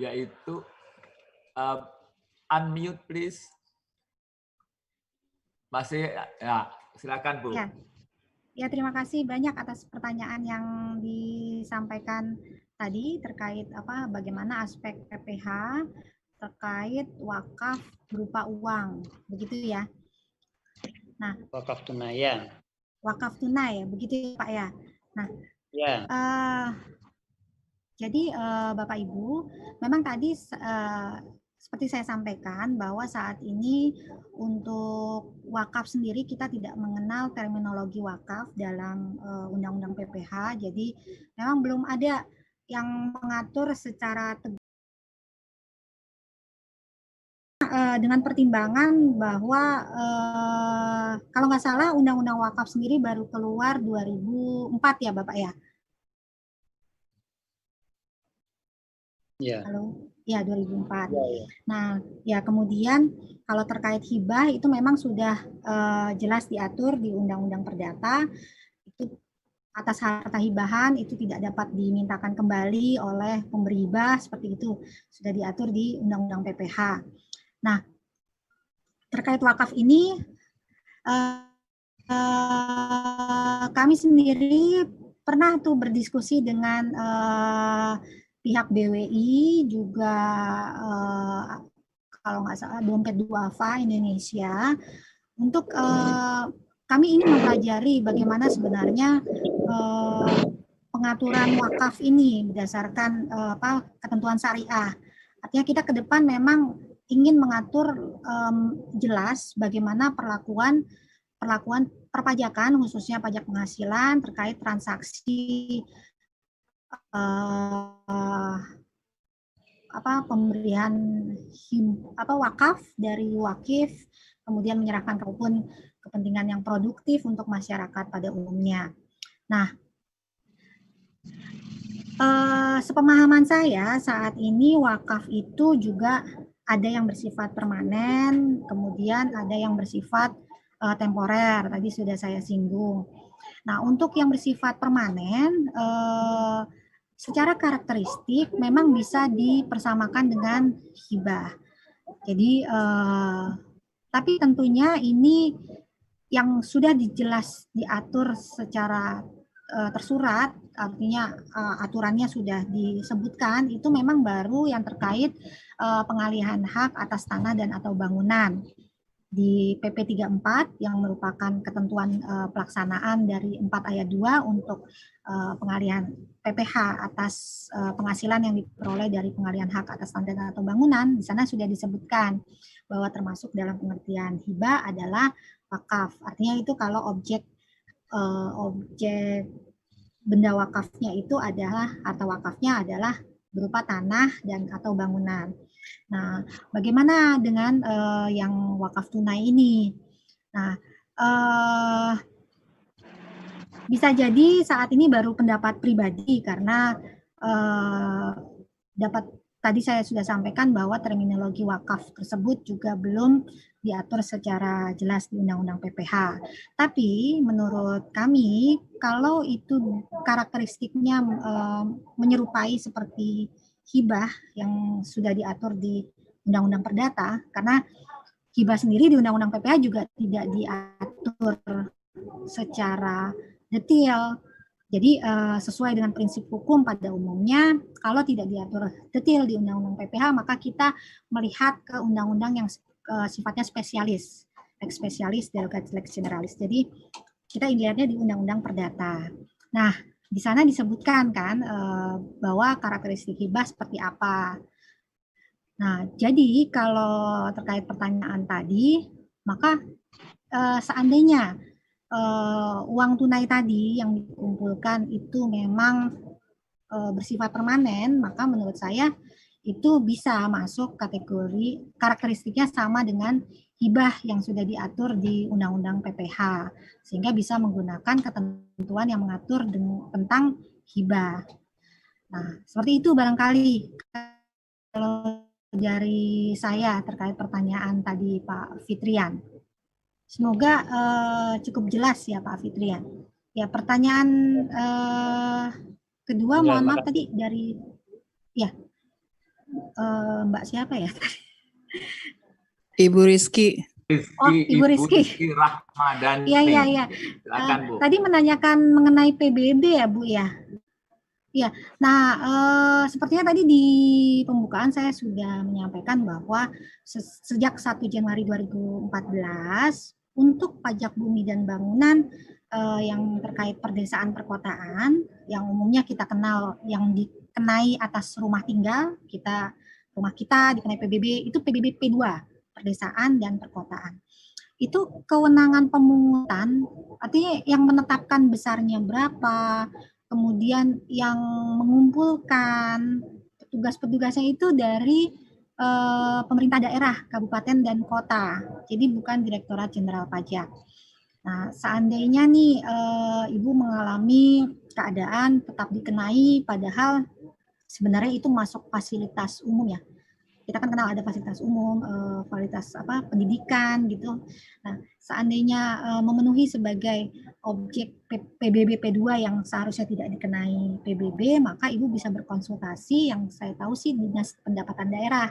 yaitu unmute please. Masih ya, silakan Bu. Ya. Ya, terima kasih banyak atas pertanyaan yang disampaikan tadi terkait bagaimana aspek PPH terkait wakaf berupa uang, begitu ya. Nah, wakaf tunai ya. Wakaf tunai ya, begitu ya Pak ya. Nah, ya. Jadi Bapak Ibu, memang tadi seperti saya sampaikan bahwa saat ini untuk wakaf sendiri kita tidak mengenal terminologi wakaf dalam Undang-Undang PPH. Jadi memang belum ada yang mengatur secara tegas dengan pertimbangan bahwa kalau nggak salah Undang-Undang Wakaf sendiri baru keluar 2004 ya Bapak ya. Ya. Halo. Ya, 2004. Ya. Nah, ya kemudian kalau terkait hibah itu memang sudah jelas diatur di Undang-Undang Perdata. Itu atas harta hibahan itu tidak dapat dimintakan kembali oleh pemberi hibah, seperti itu sudah diatur di Undang-Undang PPH. Nah, terkait wakaf ini kami sendiri pernah tuh berdiskusi dengan pihak BWI juga kalau nggak salah Dompet Duafa Indonesia untuk kami ingin mempelajari bagaimana sebenarnya pengaturan wakaf ini berdasarkan ketentuan syariah. Artinya kita ke depan memang ingin mengatur jelas bagaimana perlakuan perpajakan khususnya pajak penghasilan terkait transaksi pemberian wakaf dari wakif, kemudian menyerahkan maupun kepentingan yang produktif untuk masyarakat pada umumnya. Nah, sepemahaman saya saat ini wakaf itu juga ada yang bersifat permanen, kemudian ada yang bersifat temporer, tadi sudah saya singgung. Nah, untuk yang bersifat permanen, secara karakteristik memang bisa dipersamakan dengan hibah. Jadi, tapi tentunya ini yang sudah diatur secara tersurat, artinya aturannya sudah disebutkan, itu memang baru yang terkait pengalihan hak atas tanah dan atau bangunan di PP 34 yang merupakan ketentuan pelaksanaan dari 4 ayat 2 untuk pengalihan PPH atas penghasilan yang diperoleh dari pengalihan hak atas tanah dan atau bangunan. Di sana sudah disebutkan bahwa termasuk dalam pengertian hibah adalah wakaf. Artinya itu kalau objek benda wakafnya itu adalah harta wakafnya adalah berupa tanah dan atau bangunan. Nah, bagaimana dengan yang wakaf tunai ini? Nah, bisa jadi saat ini baru pendapat pribadi karena tadi saya sudah sampaikan bahwa terminologi wakaf tersebut juga belum diatur secara jelas di Undang-Undang PPH. Tapi menurut kami, kalau itu karakteristiknya menyerupai seperti hibah yang sudah diatur di Undang-Undang Perdata, karena hibah sendiri di Undang-Undang PPH juga tidak diatur secara detail. Jadi sesuai dengan prinsip hukum pada umumnya, kalau tidak diatur detail di Undang-Undang PPH, maka kita melihat ke undang-undang yang sifatnya spesialis, lex spesialis, derogat lex generalis. Jadi kita lihatnya di Undang-Undang Perdata. Nah, di sana disebutkan kan bahwa karakteristik hibah seperti apa. Nah, jadi kalau terkait pertanyaan tadi, maka seandainya uang tunai tadi yang dikumpulkan itu memang bersifat permanen, maka menurut saya itu bisa masuk kategori karakteristiknya sama dengan hibah yang sudah diatur di Undang-Undang PPH, sehingga bisa menggunakan ketentuan yang mengatur tentang hibah. Nah, seperti itu barangkali kalau dari saya terkait pertanyaan tadi Pak Fitrian. Semoga cukup jelas ya Pak Fitrian. Ya, pertanyaan kedua, mohon maaf tadi dari ya. Mbak siapa ya? Ibu Rizky. Oh, Ibu Rizky. Rahmadani. Iya. Silakan, Bu. Tadi menanyakan mengenai PBB ya, Bu ya. Ya, nah sepertinya tadi di pembukaan saya sudah menyampaikan bahwa sejak 1 Januari 2014 untuk pajak bumi dan bangunan yang terkait perdesaan perkotaan yang umumnya kita kenal yang dikenai atas rumah tinggal, rumah kita dikenai PBB, itu PBB P2, perdesaan dan perkotaan. Itu kewenangan pemungutan, artinya yang menetapkan besarnya berapa, kemudian yang mengumpulkan petugas-petugasnya itu dari pemerintah daerah, kabupaten dan kota. Jadi bukan Direktorat Jenderal Pajak. Nah, seandainya nih Ibu mengalami keadaan tetap dikenai, padahal sebenarnya itu masuk fasilitas umum ya. Kita kan kenal ada fasilitas umum, fasilitas pendidikan gitu. Nah, seandainya memenuhi sebagai objek PBB P2 yang seharusnya tidak dikenai PBB, maka Ibu bisa berkonsultasi, yang saya tahu sih Dinas Pendapatan Daerah.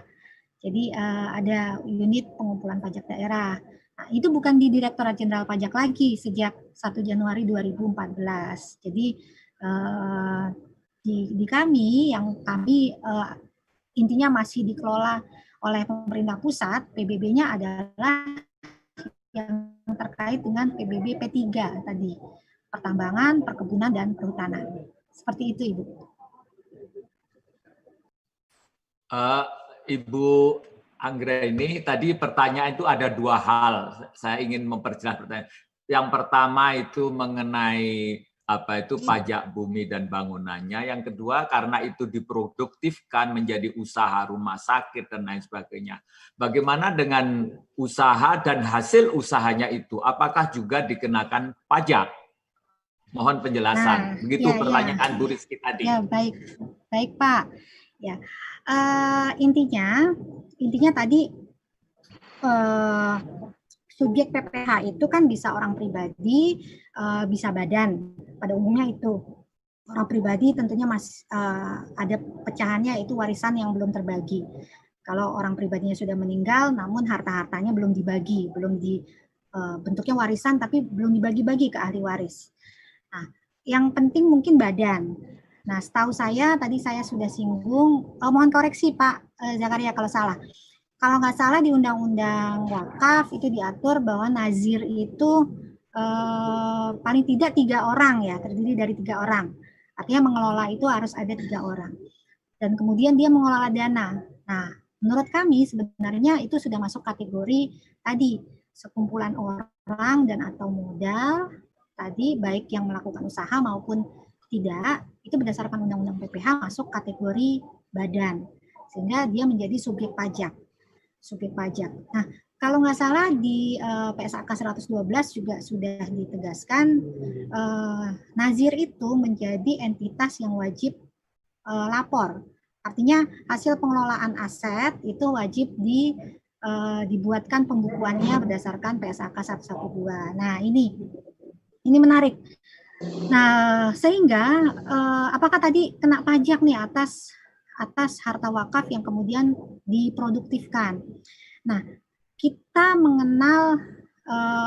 Jadi ada unit pengumpulan pajak daerah. Nah, itu bukan di Direktorat Jenderal Pajak lagi sejak 1 Januari 2014. Jadi di kami intinya masih dikelola oleh pemerintah pusat, PBB-nya adalah yang terkait dengan PBB P3 tadi, pertambangan, perkebunan, dan perhutanan. Seperti itu, Ibu. Ibu Anggra ini tadi pertanyaan itu ada dua hal. Saya ingin memperjelas pertanyaan. Yang pertama itu mengenai pajak bumi dan bangunannya. Yang kedua karena itu diproduktifkan menjadi usaha rumah sakit dan lain sebagainya. Bagaimana dengan usaha dan hasil usahanya itu? Apakah juga dikenakan pajak? Mohon penjelasan. Begitu pertanyaan Bu Rizky tadi. Ya, baik Pak. Ya, intinya tadi subjek PPH itu kan bisa orang pribadi, bisa badan. Pada umumnya itu orang pribadi tentunya masih ada pecahannya, itu warisan yang belum terbagi. Kalau orang pribadinya sudah meninggal, namun harta-hartanya belum dibagi, bentuknya warisan tapi belum dibagi-bagi ke ahli waris. Nah, yang penting mungkin badan. Nah, setahu saya tadi saya sudah singgung, mohon koreksi Pak Zakaria kalau salah. Kalau nggak salah di Undang-Undang Wakaf itu diatur bahwa nazir itu paling tidak 3 orang ya, terdiri dari 3 orang. Artinya mengelola itu harus ada 3 orang. Dan kemudian dia mengelola dana. Nah, menurut kami sebenarnya itu sudah masuk kategori tadi, sekumpulan orang dan atau modal, tadi baik yang melakukan usaha maupun tidak, itu berdasarkan Undang-Undang PPH masuk kategori badan. Sehingga dia menjadi subjek pajak. Nah, kalau nggak salah di PSAK 112 juga sudah ditegaskan nazir itu menjadi entitas yang wajib lapor. Artinya hasil pengelolaan aset itu wajib dibuatkan pembukuannya berdasarkan PSAK 112. Nah, ini menarik. Nah, sehingga apakah tadi kena pajak nih atas harta wakaf yang kemudian diproduktifkan. Nah, kita mengenal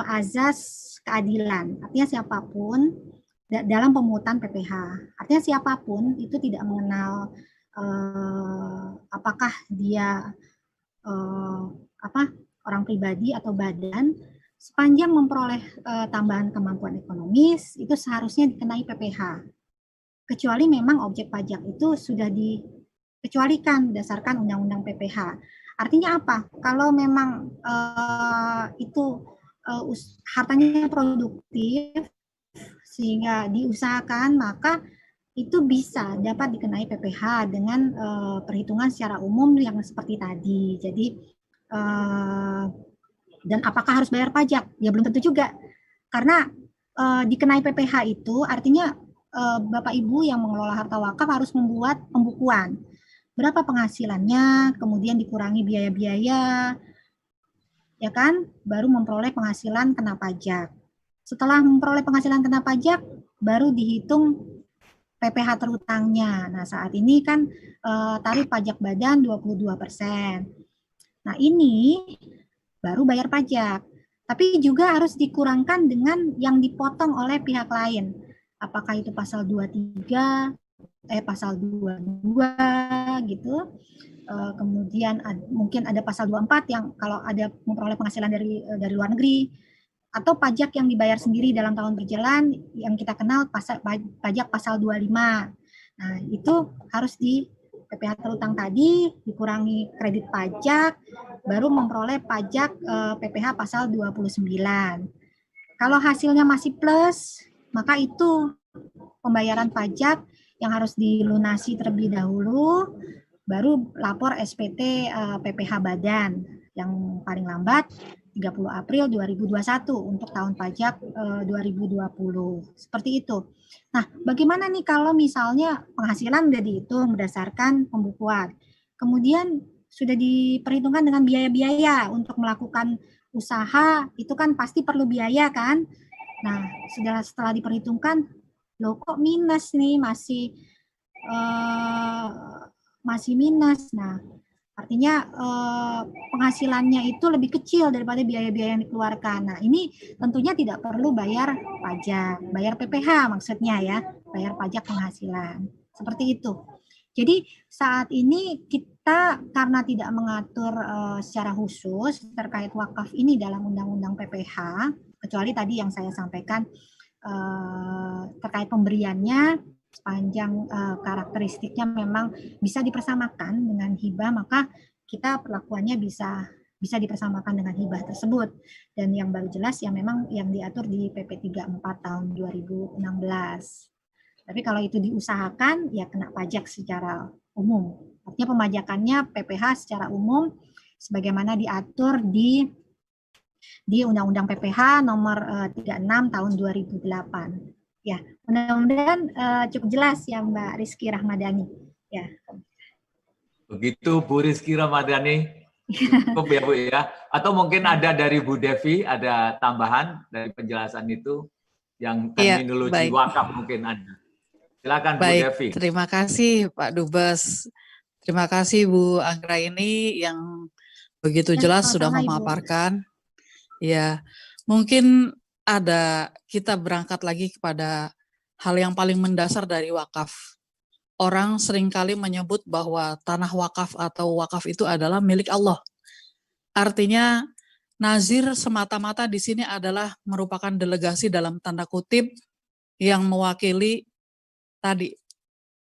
azas keadilan, artinya siapapun dalam pemungutan PPH, artinya siapapun itu tidak mengenal apakah dia orang pribadi atau badan, sepanjang memperoleh tambahan kemampuan ekonomis itu seharusnya dikenai PPH. Kecuali memang objek pajak itu sudah dikecualikan berdasarkan Undang-Undang PPH. Artinya apa? Kalau memang hartanya produktif sehingga diusahakan, maka itu bisa dapat dikenai PPH dengan perhitungan secara umum yang seperti tadi. Jadi dan apakah harus bayar pajak? Ya belum tentu juga. Karena dikenai PPH itu artinya Bapak Ibu yang mengelola harta wakaf harus membuat pembukuan. Berapa penghasilannya, kemudian dikurangi biaya-biaya, ya kan? Baru memperoleh penghasilan kena pajak. Setelah memperoleh penghasilan kena pajak, baru dihitung PPh terutangnya. Nah, saat ini kan tarif pajak badan 22%. Nah, ini baru bayar pajak. Tapi juga harus dikurangkan dengan yang dipotong oleh pihak lain. Apakah itu pasal 23, pasal 22 gitu. Kemudian mungkin ada pasal 24 yang kalau ada memperoleh penghasilan dari luar negeri, atau pajak yang dibayar sendiri dalam tahun berjalan yang kita kenal pajak pasal 25. Nah, itu harus di PPh terutang tadi dikurangi kredit pajak, baru memperoleh pajak PPh pasal 29. Kalau hasilnya masih plus, maka itu pembayaran pajak yang harus dilunasi terlebih dahulu, baru lapor SPT PPh badan yang paling lambat 30 April 2021 untuk tahun pajak 2020. Seperti itu. Nah, bagaimana nih kalau misalnya penghasilan sudah dihitung berdasarkan pembukuan. Kemudian sudah diperhitungkan dengan biaya-biaya untuk melakukan usaha, itu kan pasti perlu biaya kan? Nah, setelah diperhitungkan, loh kok minus nih, masih minus. Nah, artinya penghasilannya itu lebih kecil daripada biaya-biaya yang dikeluarkan. Nah, ini tentunya tidak perlu bayar pajak, bayar PPh maksudnya ya, bayar pajak penghasilan. Seperti itu. Jadi saat ini kita karena tidak mengatur secara khusus terkait wakaf ini dalam Undang-Undang PPh, kecuali tadi yang saya sampaikan terkait pemberiannya, sepanjang karakteristiknya memang bisa dipersamakan dengan hibah, maka kita perlakuannya bisa dipersamakan dengan hibah tersebut. Dan yang baru jelas yang memang yang diatur di PP 34 tahun 2016. Tapi kalau itu diusahakan, ya kena pajak secara umum. Artinya pemajakannya PPh secara umum, sebagaimana diatur di Undang-Undang PPh nomor 36 tahun 2008. Ya, mudah-mudahan cukup jelas ya Mbak Rizky Rahmadani. Ya. Begitu Bu Rizky Rahmadani, cukup ya Bu ya. Atau mungkin ada dari Bu Devi, ada tambahan dari penjelasan itu yang terminologi wakaf mungkin ada. Silakan Bu Devi. Terima kasih Pak Dubes. Terima kasih Bu Anggraini yang begitu jelas sudah memaparkan. Ya, mungkin kita berangkat lagi kepada hal yang paling mendasar dari wakaf. Orang seringkali menyebut bahwa tanah wakaf atau wakaf itu adalah milik Allah. Artinya nazir semata-mata di sini adalah merupakan delegasi dalam tanda kutip yang mewakili tadi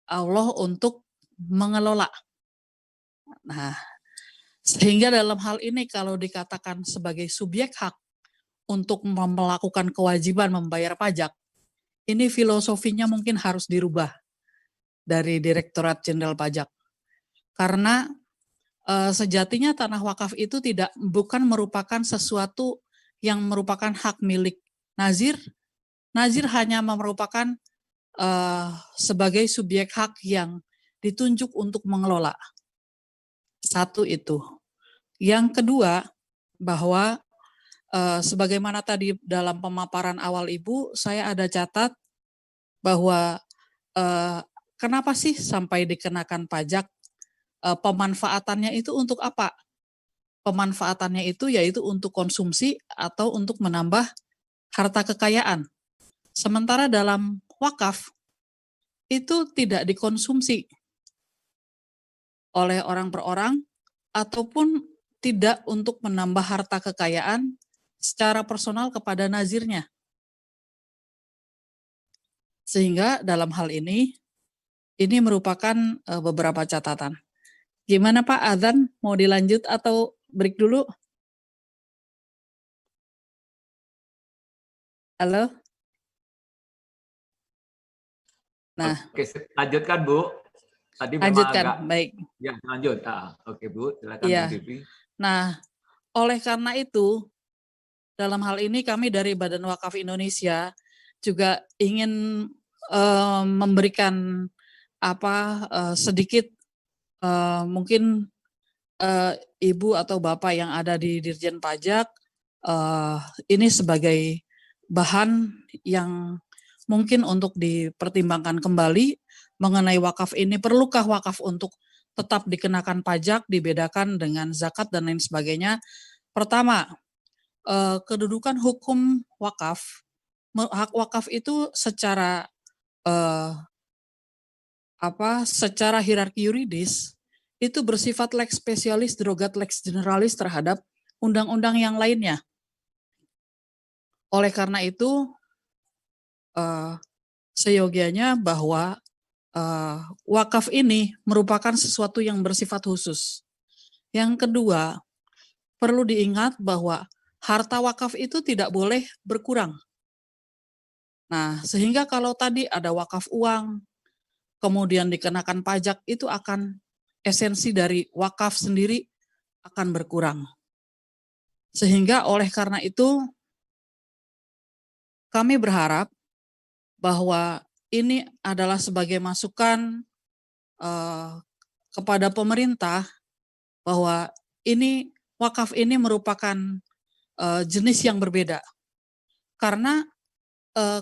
Allah untuk mengelola. Nah, sehingga dalam hal ini kalau dikatakan sebagai subjek hak untuk melakukan kewajiban membayar pajak, ini filosofinya mungkin harus dirubah dari Direktorat Jenderal Pajak. Karena sejatinya tanah wakaf itu bukan merupakan sesuatu yang merupakan hak milik nazir. Nazir hanya merupakan sebagai subjek hak yang ditunjuk untuk mengelola. Satu itu. Yang kedua, bahwa sebagaimana tadi dalam pemaparan awal Ibu, saya ada catat bahwa kenapa sih sampai dikenakan pajak? Pemanfaatannya itu untuk apa? Pemanfaatannya itu yaitu untuk konsumsi atau untuk menambah harta kekayaan. Sementara dalam wakaf itu tidak dikonsumsi oleh orang per orang ataupun tidak untuk menambah harta kekayaan secara personal kepada nazirnya. Sehingga dalam hal ini merupakan beberapa catatan. Gimana Pak Adzan, mau dilanjut atau break dulu? Halo? Nah, oke, lanjutkan Bu. Tadi lanjutkan, memang agak, baik. Ya, lanjut. Oke Bu, silakan Ya. Bu Devi. Nah, oleh karena itu, dalam hal ini kami dari Badan Wakaf Indonesia juga ingin memberikan sedikit mungkin Ibu atau Bapak yang ada di Dirjen Pajak ini sebagai bahan yang mungkin untuk dipertimbangkan kembali mengenai wakaf ini, perlukah wakaf untuk tetap dikenakan pajak, dibedakan dengan zakat dan lain sebagainya. Pertama, kedudukan hukum wakaf. Hak wakaf itu secara secara hierarki yuridis itu bersifat lex spesialis derogat lex generalis terhadap undang-undang yang lainnya. Oleh karena itu, seyogianya bahwa wakaf ini merupakan sesuatu yang bersifat khusus. Yang kedua, perlu diingat bahwa harta wakaf itu tidak boleh berkurang. Nah, sehingga kalau tadi ada wakaf uang, kemudian dikenakan pajak, itu akan esensi dari wakaf sendiri akan berkurang. Sehingga oleh karena itu, kami berharap bahwa ini adalah sebagai masukan kepada pemerintah bahwa ini wakaf ini merupakan jenis yang berbeda. Karena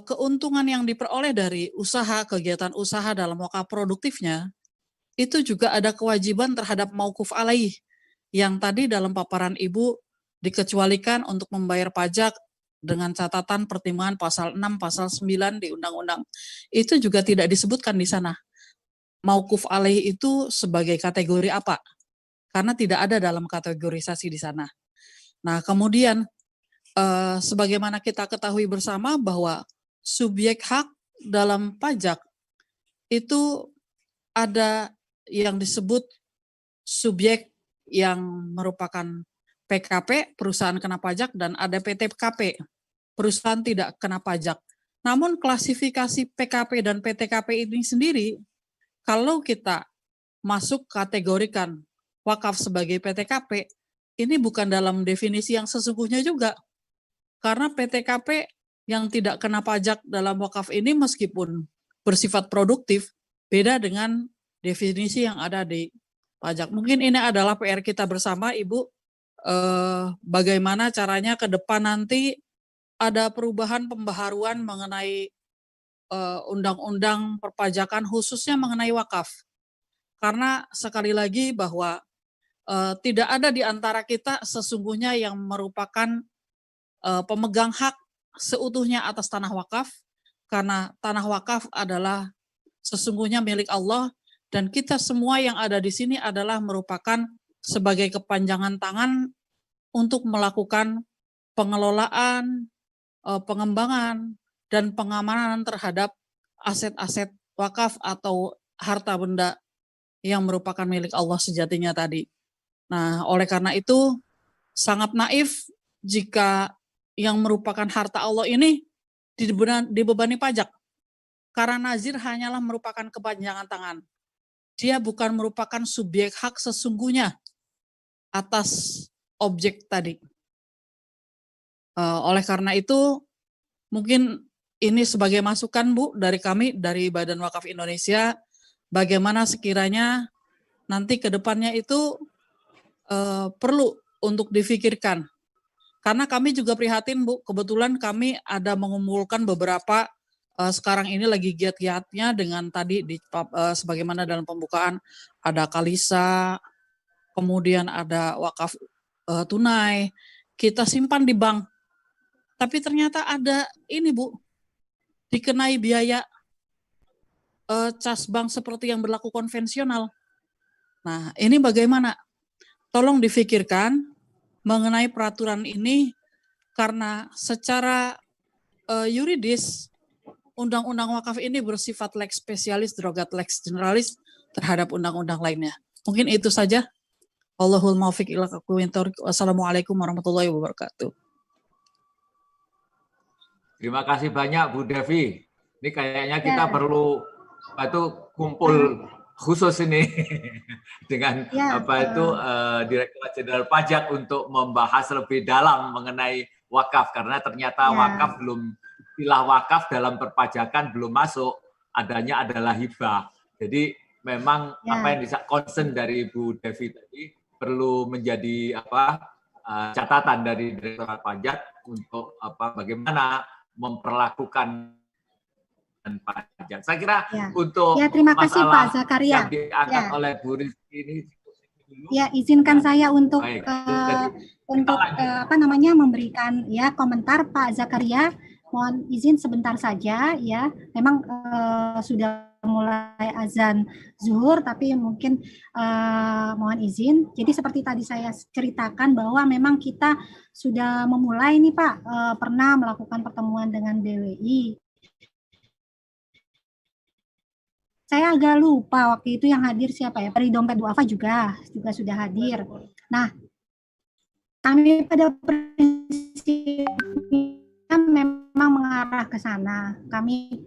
keuntungan yang diperoleh dari usaha, kegiatan usaha dalam wakaf produktifnya, itu juga ada kewajiban terhadap mauquf alaih, yang tadi dalam paparan Ibu dikecualikan untuk membayar pajak dengan catatan pertimbangan pasal 6, pasal 9 di undang-undang. Itu juga tidak disebutkan di sana. Mauquf alaih itu sebagai kategori apa? Karena tidak ada dalam kategorisasi di sana. Nah, kemudian sebagaimana kita ketahui bersama bahwa subjek hak dalam pajak itu ada yang disebut subjek yang merupakan PKP, perusahaan kena pajak, dan ada PTKP, perusahaan tidak kena pajak. Namun klasifikasi PKP dan PTKP ini sendiri, kalau kita masuk kategorikan wakaf sebagai PTKP, ini bukan dalam definisi yang sesungguhnya juga. Karena PTKP yang tidak kena pajak dalam wakaf ini meskipun bersifat produktif, beda dengan definisi yang ada di pajak. Mungkin ini adalah PR kita bersama, Ibu, bagaimana caranya ke depan nanti ada perubahan pembaharuan mengenai undang-undang perpajakan khususnya mengenai wakaf. Karena sekali lagi bahwa tidak ada di antara kita sesungguhnya yang merupakan pemegang hak seutuhnya atas tanah wakaf, karena tanah wakaf adalah sesungguhnya milik Allah, dan kita semua yang ada di sini adalah merupakan sebagai kepanjangan tangan untuk melakukan pengelolaan, pengembangan, dan pengamanan terhadap aset-aset wakaf atau harta benda yang merupakan milik Allah sejatinya tadi. Nah, oleh karena itu sangat naif jika yang merupakan harta Allah ini dibebani pajak. Karena nazir hanyalah merupakan kepanjangan tangan. Dia bukan merupakan subjek hak sesungguhnya atas objek tadi. Oleh karena itu, mungkin ini sebagai masukan, Bu, dari kami, dari Badan Wakaf Indonesia, bagaimana sekiranya nanti ke depannya itu perlu untuk difikirkan. Karena kami juga prihatin, Bu, kebetulan kami ada mengumpulkan beberapa, sekarang ini lagi giat-giatnya dengan tadi sebagaimana dalam pembukaan, ada Kalisa, kemudian ada wakaf tunai, kita simpan di bank. Tapi ternyata ada ini, Bu, dikenai biaya cas bank seperti yang berlaku konvensional. Nah, ini bagaimana? Tolong difikirkan mengenai peraturan ini, karena secara yuridis undang-undang wakaf ini bersifat lex spesialis derogat lex generalis terhadap undang-undang lainnya. Mungkin itu saja. Wallahul muwaffiq ila aqwamit thoriq. Wassalamualaikum warahmatullahi wabarakatuh. Terima kasih banyak Bu Devi. Ini kayaknya kita perlu kumpul khusus ini dengan Direktorat Jenderal Pajak untuk membahas lebih dalam mengenai wakaf, karena ternyata wakaf belum, istilah wakaf dalam perpajakan belum masuk, adanya adalah hibah. Jadi memang apa yang concern dari Bu Devi tadi perlu menjadi catatan dari Direktorat Pajak untuk bagaimana memperlakukan pajak pajak. Saya kira Ya. untuk Ya, terima kasih Pak masalah Zakaria. yang diangkat Ya. oleh Bu Rizky ini dulu. Ya, izinkan saya untuk Baik. Jadi, apa namanya memberikan ya komentar Pak Zakaria. Mohon izin sebentar saja ya. Memang sudah mulai azan zuhur, tapi mungkin mohon izin. Jadi seperti tadi saya ceritakan bahwa memang kita sudah memulai nih Pak, pernah melakukan pertemuan dengan BWI. Saya agak lupa waktu itu yang hadir siapa ya, dari Dompet Duafa juga sudah hadir. Nah, kami pada prinsipnya memang mengarah ke sana. Kami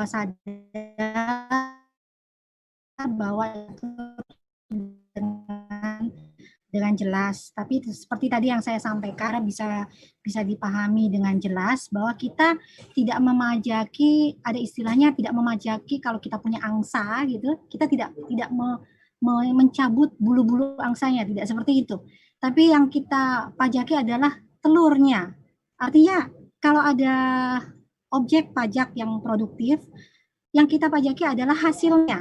sadar bahwa itu dengan jelas, tapi seperti tadi yang saya sampaikan bisa dipahami dengan jelas bahwa kita tidak memajaki, ada istilahnya tidak memajaki kalau kita punya angsa gitu, kita tidak mencabut bulu-bulu angsanya, tidak seperti itu. Tapi yang kita pajaki adalah telurnya. Artinya kalau ada objek pajak yang produktif, yang kita pajaki adalah hasilnya.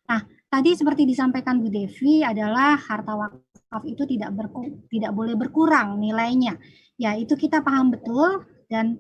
Nah, tadi seperti disampaikan Bu Devi adalah harta wakaf itu tidak boleh berkurang nilainya. Ya, itu kita paham betul dan